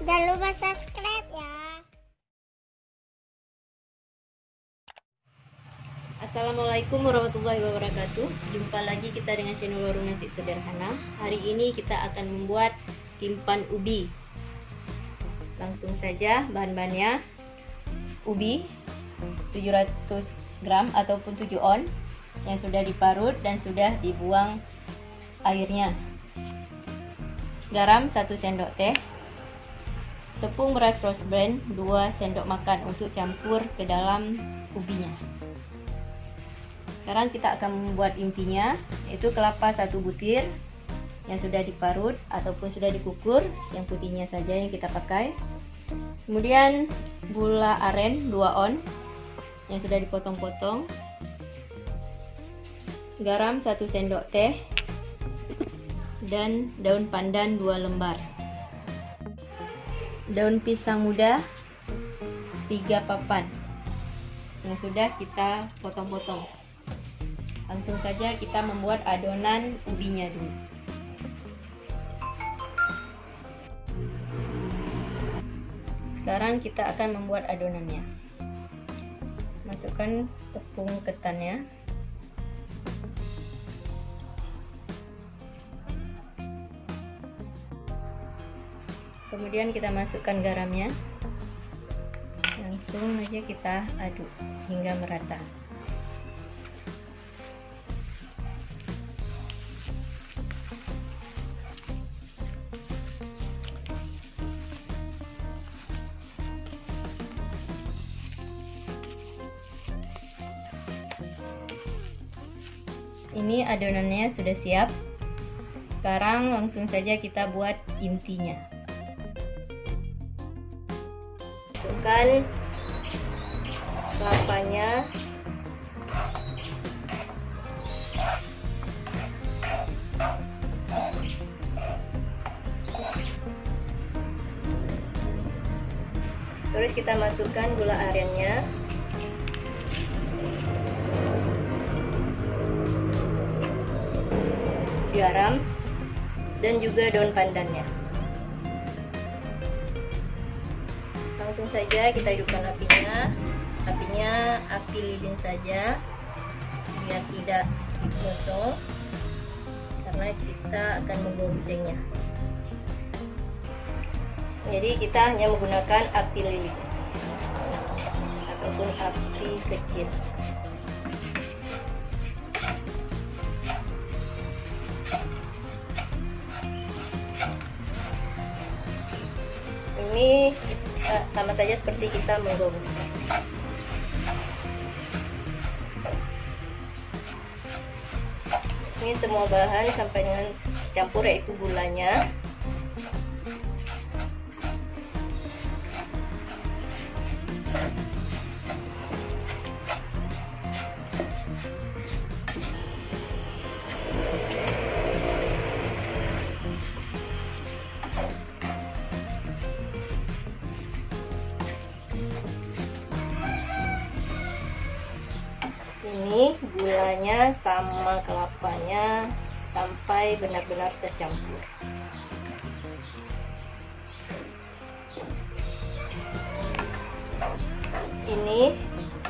Jangan lupa subscribe ya. Assalamualaikum warahmatullahi wabarakatuh. Jumpa lagi kita dengan channel Warung Nasi Sederhana. Hari ini kita akan membuat timpan ubi. Langsung saja bahan-bahannya: ubi 700 gram ataupun 7 on yang sudah diparut dan sudah dibuang airnya, garam 1 sendok teh, tepung beras rose bran 2 sendok makan untuk campur ke dalam ubinya. Sekarang kita akan membuat intinya, yaitu kelapa 1 butir yang sudah diparut ataupun sudah dikukur, yang putihnya saja yang kita pakai. Kemudian gula aren 2 on yang sudah dipotong-potong, garam 1 sendok teh, dan daun pandan 2 lembar. Daun pisang muda 3 papan yang sudah kita potong-potong. Langsung saja kita membuat adonan ubinya dulu. Sekarang kita akan membuat adonannya. Masukkan tepung ketannya, kemudian kita masukkan garamnya. Langsung aja kita aduk hingga merata. Ini adonannya sudah siap. Sekarang langsung saja kita buat intinya. Masukkan kelapanya, terus kita masukkan gula arennya, garam, dan juga daun pandannya. Langsung saja kita hidupkan apinya api lilin saja biar tidak gosong, karena kita akan menggongsengnya. Jadi kita hanya menggunakan api lilin ataupun api kecil. Ini sama saja seperti kita menggongseng. Ini semua bahan sampai dengan campur, yaitu gulanya, ini gulanya sama kelapanya sampai benar-benar tercampur. Ini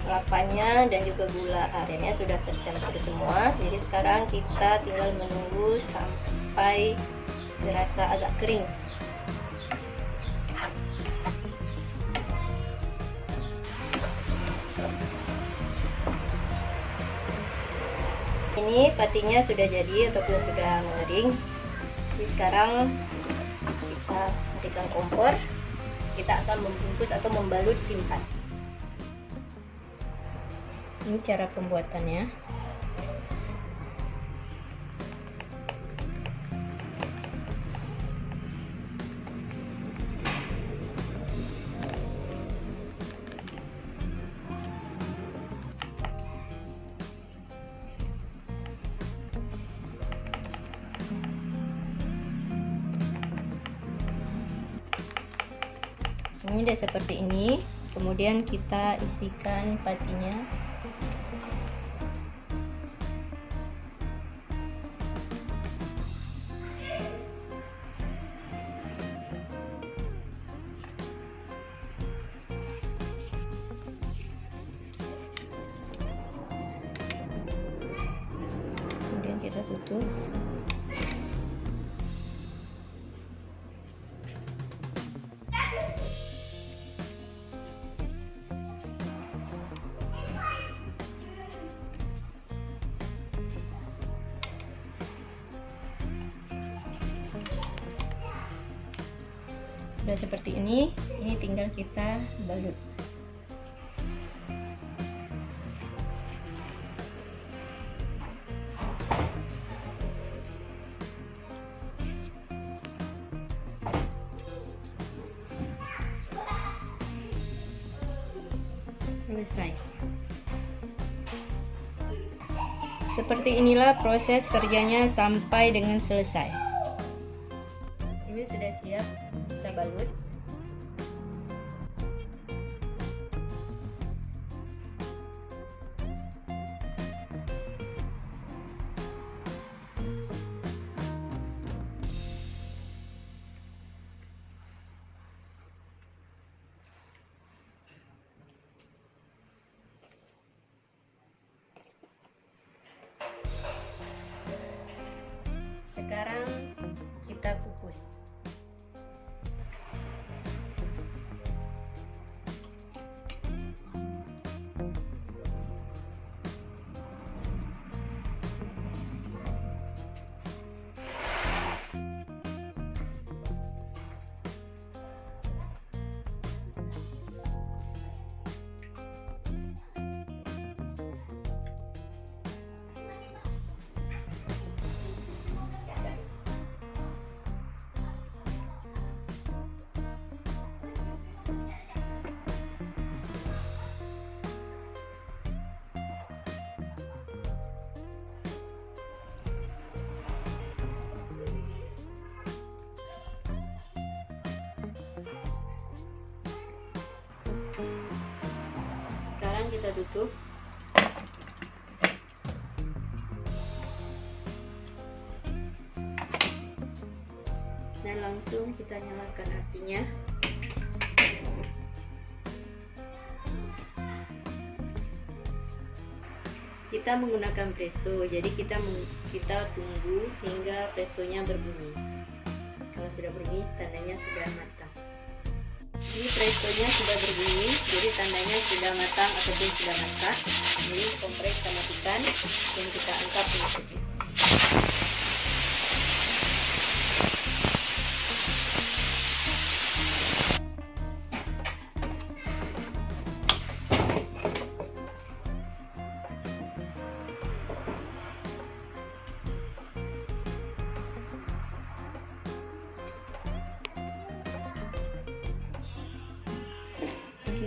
kelapanya dan juga gula arennya sudah tercampur semua. Jadi sekarang kita tinggal menunggu sampai terasa agak kering. Ini patinya sudah jadi ataupun sudah mengering. Jadi sekarang kita matikan kompor. Kita akan membungkus atau membalut timpan. Ini cara pembuatannya. Ini udah seperti ini. Kemudian kita isikan patinya. tutup. Sudah seperti ini tinggal kita balut. Selesai. Seperti inilah proses kerjanya sampai dengan selesai. Ini sudah siap kita balut. Sekarang kita kukus. Sekarang kita tutup. Dan langsung kita nyalakan apinya. Kita menggunakan presto, jadi kita tunggu hingga prestonya berbunyi. Kalau sudah berbunyi, tandanya sudah matang. Ini prestonya sudah berbunyi, jadi tandanya sudah matang ataupun sudah masak. Jadi kompres kita matikan dan kita angkat penutupnya.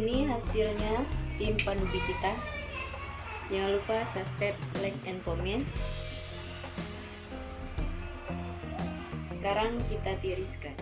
Ini hasilnya timpan ubi kita. Jangan lupa subscribe, like, and comment. Sekarang kita tiriskan.